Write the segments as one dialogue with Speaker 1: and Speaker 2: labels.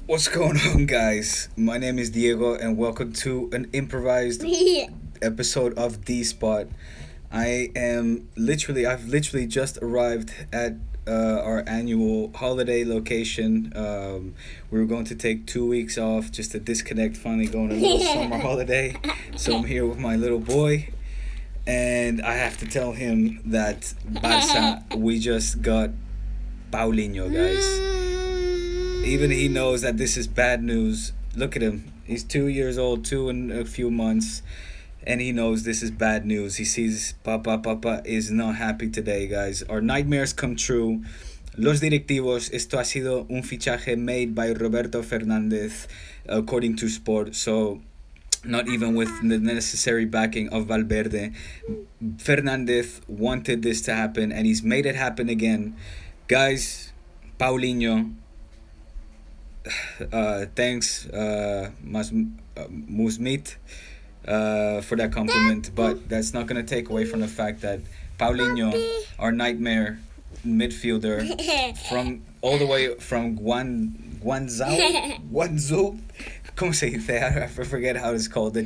Speaker 1: What's going on, guys? My name is Diego, and welcome to an improvised episode of D Spot. I've literally just arrived at our annual holiday location. We were going to take 2 weeks off just to disconnect, finally going on a little summer holiday. So I'm here with my little boy, and I have to tell him that Barça, we just got Paulinho, guys. Even he knows that this is bad news. Look at him. He's 2 years old, two in a few months, and he knows this is bad news. He sees Papa is not happy today, guys. Our nightmares come true. Los directivos, esto ha sido un fichaje made by Roberto Fernandez, according to Sport. So, not even with the necessary backing of Valverde. Fernandez wanted this to happen, and he's made it happen again. Guys, Paulinho, thanks, Musmit, for that compliment, but that's not going to take away from the fact that Paulinho, our nightmare midfielder, from all the way from Guangzhou, ¿cómo se dice? I forget how it's called, the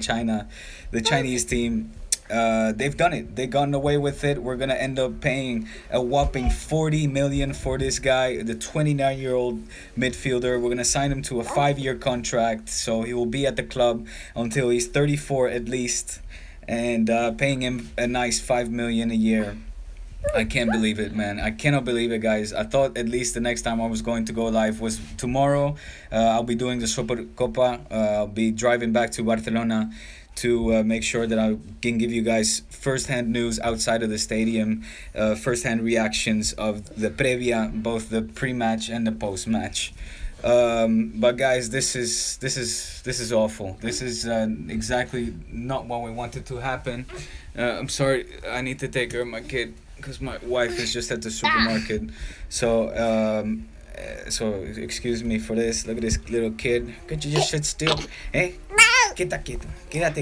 Speaker 1: Chinese team. They've done it. They've gotten away with it. We're gonna end up paying a whopping 40 million for this guy, the 29-year-old midfielder. We're gonna sign him to a 5-year contract, so he will be at the club until he's 34 at least, and paying him a nice 5 million a year. I can't believe it, man. I cannot believe it, guys. I thought at least the next time I was going to go live was tomorrow. I'll be doing the Súper Copa. I'll be driving back to Barcelona to make sure that I can give you guys first-hand news outside of the stadium, first-hand reactions of the previa, both the pre-match and the post-match. But guys, this is awful. This is exactly not what we wanted to happen. I'm sorry, I need to take care of my kid because my wife is just at the supermarket. So excuse me for this. Look at this little kid. Could you just sit still? Hey, quédate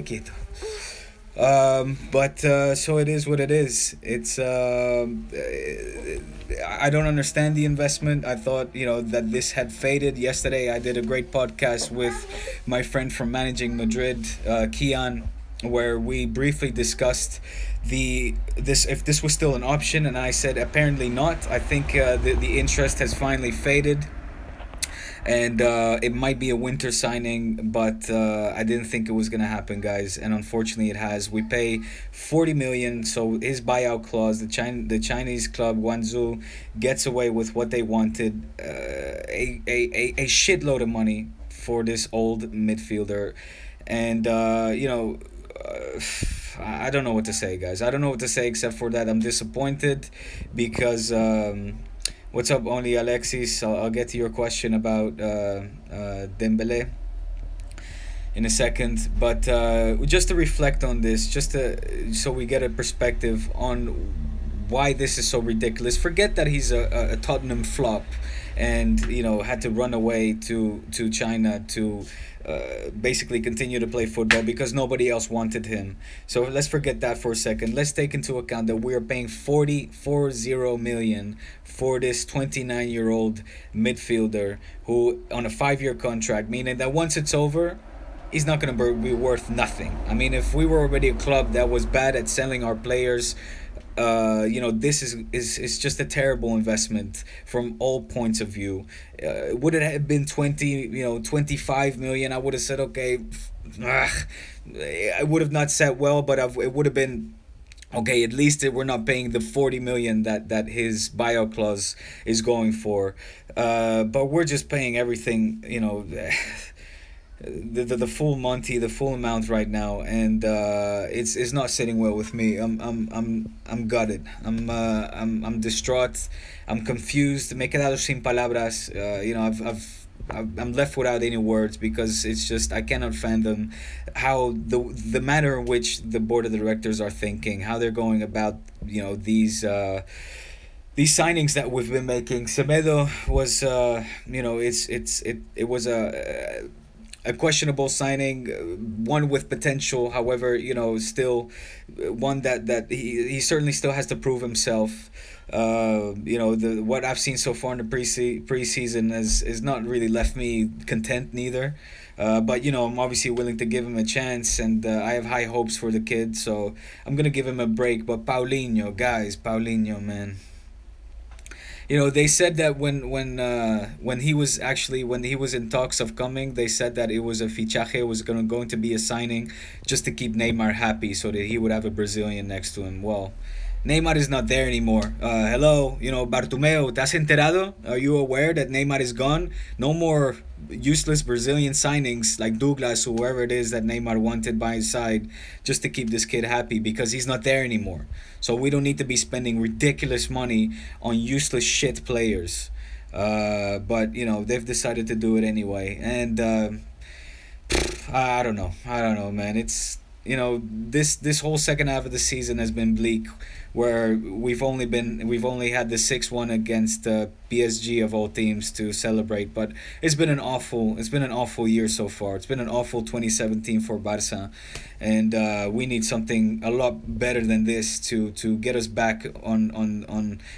Speaker 1: quieto. But so it is what it is. It's I don't understand the investment. I thought, that this had faded. Yesterday I did a great podcast with my friend from Managing Madrid, Kian, where we briefly discussed if this was still an option, and I said apparently not. I think the interest has finally faded, and it might be a winter signing, but I didn't think it was gonna happen, guys, and unfortunately it has. We pay 40 million, so his buyout clause, the Chinese club Guangzhou gets away with what they wanted, a shitload of money for this old midfielder, and I don't know what to say, guys. I don't know what to say except for that I'm disappointed because what's up, only Alexis? I'll get to your question about Dembele in a second, but just to reflect on this, so we get a perspective on why this is so ridiculous. Forget that he's a Tottenham flop and had to run away to China to basically continue to play football because nobody else wanted him. So let's forget that for a second. Let's take into account that we're paying 40 million for this 29-year-old midfielder who on a 5-year contract, meaning that once it's over, he's not going to be worth nothing. I mean, if we were already a club that was bad at selling our players, this is just a terrible investment from all points of view. Would it have been 25 million? I would have said, okay, I would have not said well, but it would have been okay. At least we're not paying the 40 million that his buyout clause is going for. But we're just paying everything, the full Monty, the full amount right now, and it's not sitting well with me. I'm gutted. I'm distraught. I'm confused. Me he quedado sin palabras. I'm left without any words because it's just I cannot fathom how the manner in which the board of directors are thinking, how they're going about these signings that we've been making. Semedo was it was a questionable signing, one with potential. However, still one that he certainly still has to prove himself. The what I've seen so far in the preseason is not really left me content neither. But I'm obviously willing to give him a chance, and I have high hopes for the kid, so I'm gonna give him a break. But Paulinho, guys, Paulinho, man. They said that when he was in talks of coming, they said that it was a fichaje, was going to be a signing just to keep Neymar happy, so that he would have a Brazilian next to him. Well, Neymar is not there anymore. Hello, Bartomeu, ¿estás enterado? Are you aware that Neymar is gone? No more useless Brazilian signings like Douglas, whoever it is that Neymar wanted by his side, just to keep this kid happy, because he's not there anymore. So we don't need to be spending ridiculous money on useless shit players. But they've decided to do it anyway, and I don't know. I don't know, man. It's this whole second half of the season has been bleak, where we've only had the 6-1 against PSG of all teams to celebrate. But it's been an awful year so far. It's been an awful 2017 for Barça, and we need something a lot better than this to get us back on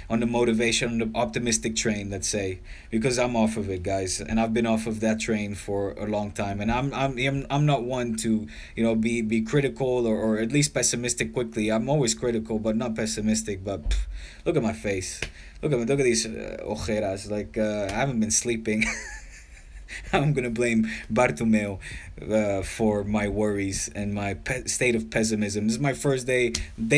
Speaker 1: the motivation, on the optimistic train, let's say, because I'm off of it, guys, and I've been off of that train for a long time, and I'm not one to be critical, or at least pessimistic quickly. I'm always critical, but not pessimistic. But look at my face. Look at these ojeras. Like, I haven't been sleeping. I'm gonna blame Bartomeu for my worries and my state of pessimism. This is my first day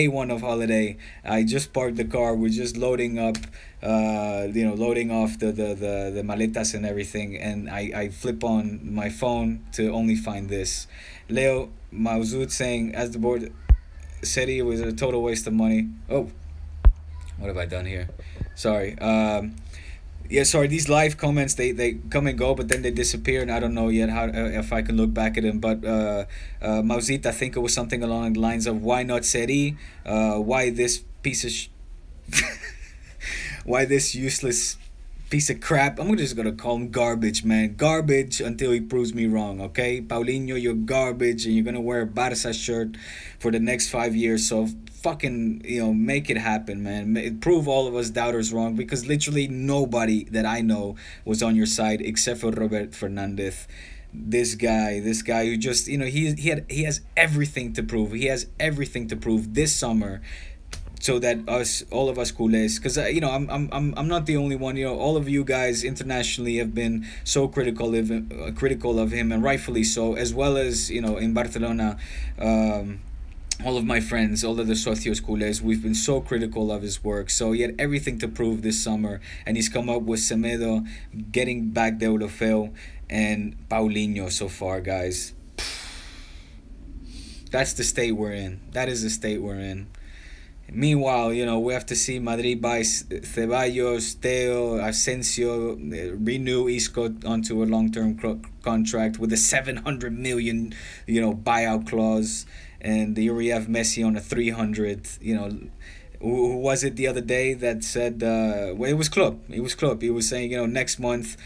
Speaker 1: one of holiday. I just parked the car. We're just loading up, loading off the maletas and everything. And I flip on my phone to only find this. Leo Mauzud saying, as the board said, it was a total waste of money. Oh, what have I done here? Sorry. Yeah, sorry. These live comments, they come and go, but then they disappear, and I don't know yet how if I can look back at them. But Mauzit, I think it was something along the lines of, why not Seri? Why this piece of why this useless piece of crap? I'm just gonna call him garbage, man. Garbage until he proves me wrong, okay? Paulinho, you're garbage, and you're gonna wear a Barça shirt for the next 5 years. So fucking, make it happen, man. Prove all of us doubters wrong, because literally nobody that I know was on your side except for Robert Fernandez. This guy who just, he has everything to prove. He has everything to prove this summer, so that all of us culés, because I'm not the only one. All of you guys internationally have been so critical of him, and rightfully so, as well as in Barcelona. All of my friends, all of the socios culés, we've been so critical of his work. So he had everything to prove this summer, and he's come up with Semedo, getting back the Deulofeu, and Paulinho so far, guys. That's the state we're in. That is the state we're in. Meanwhile, we have to see Madrid buy Ceballos, Teo, Asensio, renew Isco onto a long-term contract with a 700 million, buyout clause, and here we have Messi on a 300. Who was it the other day that said? Well, it was Klopp. He was saying, next month,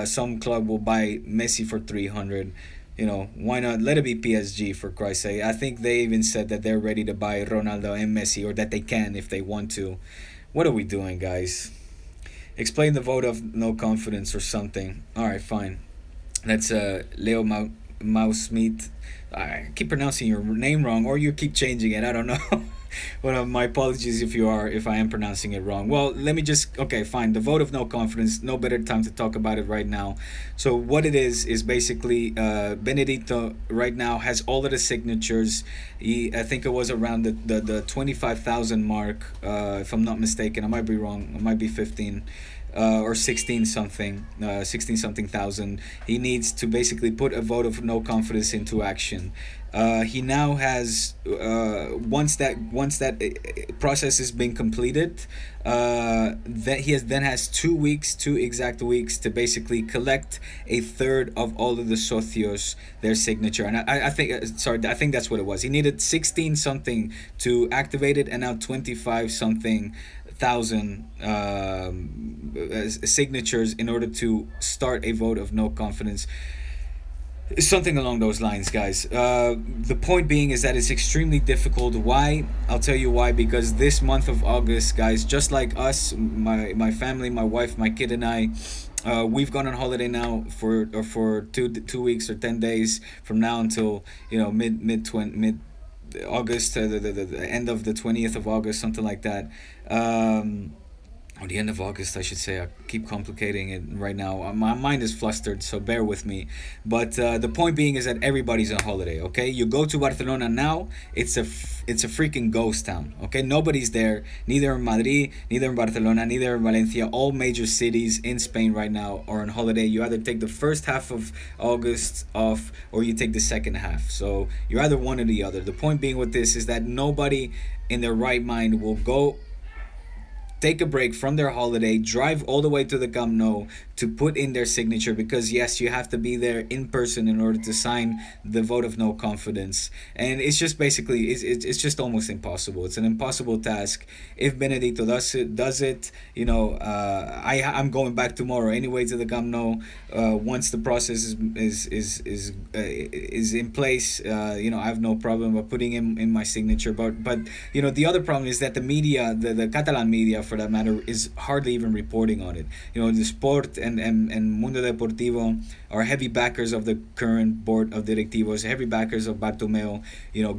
Speaker 1: some club will buy Messi for 300. Why not let it be PSG, for Christ's sake? I think they even said that they're ready to buy Ronaldo and Messi, or that they can if they want to. What are we doing, guys? Explain the vote of no confidence or something. Alright, fine. That's Leo Mausmeet. I keep pronouncing your name wrong, or you keep changing it. I don't know. Well, my apologies if I am pronouncing it wrong. Well, let me just, okay, fine. The vote of no confidence, no better time to talk about it right now. So what it is basically Benedito right now has all of the signatures. I think it was around the 25,000 mark, if I'm not mistaken. I might be wrong. It might be 15. Or 16 something thousand. He needs to basically put a vote of no confidence into action. He now has once that process has been completed, that he has 2 exact weeks to basically collect a third of all of the socios, their signature. And I think I think that's what it was. He needed 16 something to activate it, and now 25 something thousand signatures in order to start a vote of no confidence. Something along those lines, guys. The point being is that it's extremely difficult. Why? I'll tell you why. Because this month of August, guys, just like us, my family, my wife, my kid, and I, we've gone on holiday now for 2 weeks or 10 days from now until mid August, the end of the 20th of August, something like that. Or the end of August, I should say. I keep complicating it right now. My mind is flustered, so bear with me. But the point being is that everybody's on holiday. Okay, you go to Barcelona now, it's a freaking ghost town. Okay, nobody's there. Neither in Madrid, neither in Barcelona, neither in Valencia. All major cities in Spain right now are on holiday. You either take the first half of August off, or you take the second half. So you're either one or the other. The point being with this is that nobody in their right mind will go take a break from their holiday, drive all the way to the Camp Nou to put in their signature, because yes, you have to be there in person in order to sign the vote of no confidence. And it's just basically it's just almost impossible. It's an impossible task. If Benedito does it, I'm going back tomorrow anyway to the Camp Nou. Once the process is in place, I have no problem about putting in my signature. But the other problem is that the media, the Catalan media for that matter, is hardly even reporting on it. The Sport and Mundo Deportivo are heavy backers of the current board of directivos, heavy backers of Bartomeu.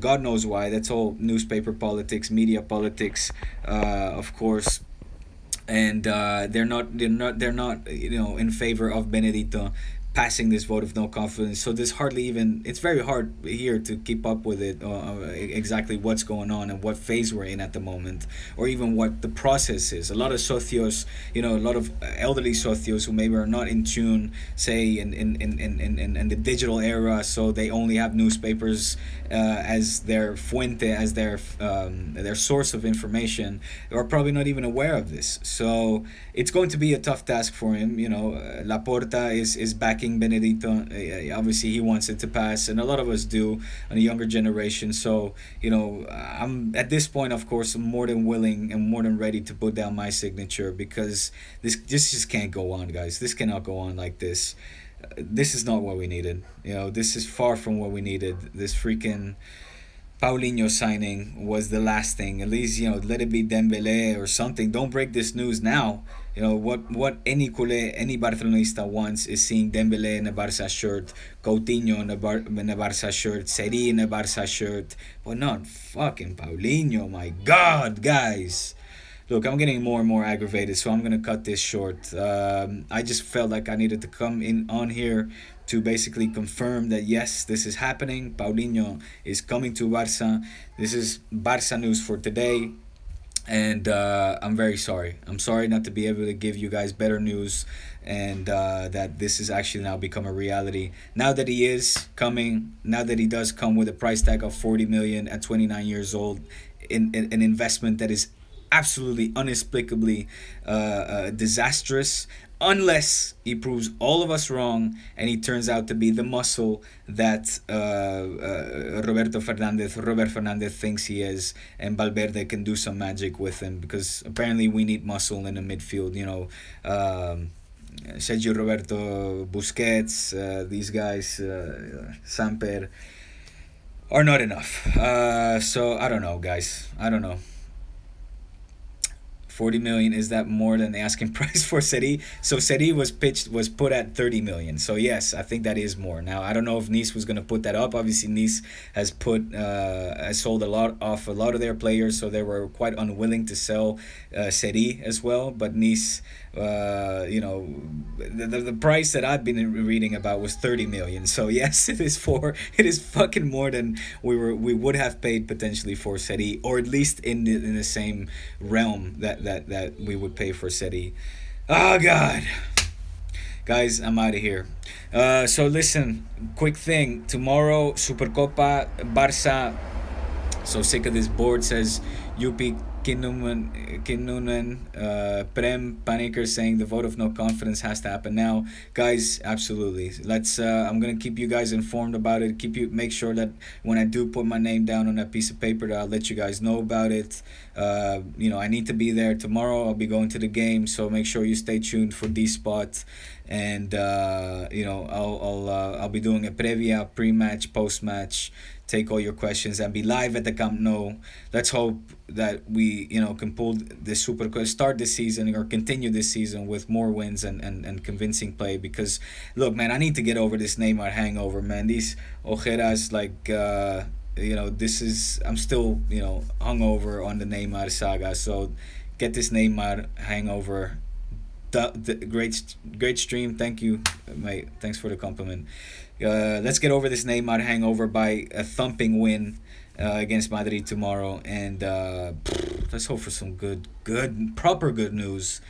Speaker 1: God knows why. That's all newspaper politics, media politics, of course. And they're not in favor of Benedito passing this vote of no confidence. So there's hardly even, it's very hard here to keep up with it, exactly what's going on and what phase we're in at the moment, or even what the process is. A lot of socios, a lot of elderly socios who maybe are not in tune, say in the digital era, so they only have newspapers as their fuente, as their source of information, are probably not even aware of this. So it's going to be a tough task for him. Laporta is backing Benedito. Obviously he wants it to pass, and a lot of us do on a younger generation. So I'm at this point, of course, more than willing and more than ready to put down my signature, because this just can't go on, guys. This cannot go on like this. This is not what we needed. This is far from what we needed. This freaking Paulinho signing was the last thing. At least, let it be Dembele or something. Don't break this news now. What any culé, any Barcelonista wants is seeing Dembele in a Barça shirt, Coutinho in a Barça shirt, Seri in a Barça shirt, but not fucking Paulinho. My God, guys. Look, I'm getting more and more aggravated, so I'm gonna cut this short. I just felt like I needed to come in on here to basically confirm that yes, this is happening. Paulinho is coming to Barça. This is Barça news for today. And I'm very sorry. I'm sorry not to be able to give you guys better news, and that this has actually now become a reality. Now that he is coming, now that he does come with a price tag of 40 million at 29 years old, in an investment that is absolutely inexplicably disastrous, unless he proves all of us wrong and he turns out to be the muscle that Robert Fernandez thinks he is, and Valverde can do some magic with him, because apparently we need muscle in the midfield. Sergio Roberto, Busquets, these guys, Samper, are not enough. So I don't know, guys. I don't know. 40 million, is that more than the asking price for Seri? So Seri was put at 30 million. So yes, I think that is more. Now I don't know if Nice was going to put that up. Obviously Nice has sold a lot of their players, so they were quite unwilling to sell Seri as well. But Nice, the price that I've been reading about was 30 million. So yes, it is fucking more than we would have paid potentially for Seri, or at least in the same realm that we would pay for Seri. Oh God, guys, I'm out of here. So listen, quick thing. Tomorrow, Súper Copa, Barça. So sick of this board, says UP Kinnunen, Prem Paniker saying the vote of no confidence has to happen now. Guys, absolutely. Let's I'm gonna keep you guys informed about it. Make sure that when I do put my name down on that piece of paper, that I'll let you guys know about it. I need to be there tomorrow. I'll be going to the game, so make sure you stay tuned for these spots. And I'll be doing a previa, pre-match, post-match, take all your questions, and be live at the Camp Nou. Let's hope that we can pull this start this season or continue this season with more wins and convincing play. Because look, man, I need to get over this Neymar hangover, man. These ojeras, like I'm still hungover on the Neymar saga. So get this Neymar hangover. The great stream. Thank you, mate. Thanks for the compliment. Let's get over this Neymar hangover by a thumping win against Madrid tomorrow, and let's hope for some proper good news,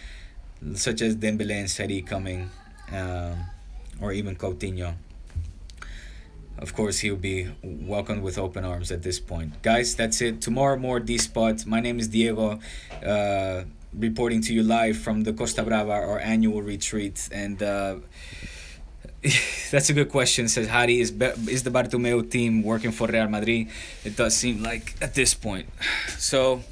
Speaker 1: such as Dembele and Seri coming, or even Coutinho. Of course, he'll be welcomed with open arms at this point. Guys, that's it. Tomorrow, more D-Spot. My name is Diego, reporting to you live from the Costa Brava, our annual retreat. And that's a good question. Says Hari, is the Bartomeu team working for Real Madrid? It does seem like at this point. So,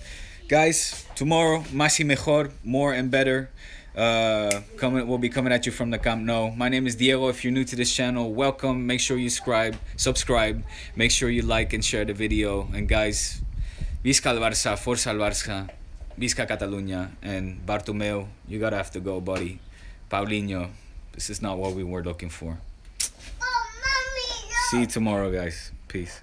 Speaker 1: guys, tomorrow, más y mejor, more and better. We'll be coming at you from the Camp Nou. My name is Diego. If you're new to this channel, welcome. Make sure you subscribe. Make sure you like and share the video. And guys, Visca el Barça, Forza el Barça, Visca Catalunya, and Bartomeu, you gotta have to go, buddy. Paulinho, this is not what we were looking for. See you tomorrow, guys. Peace.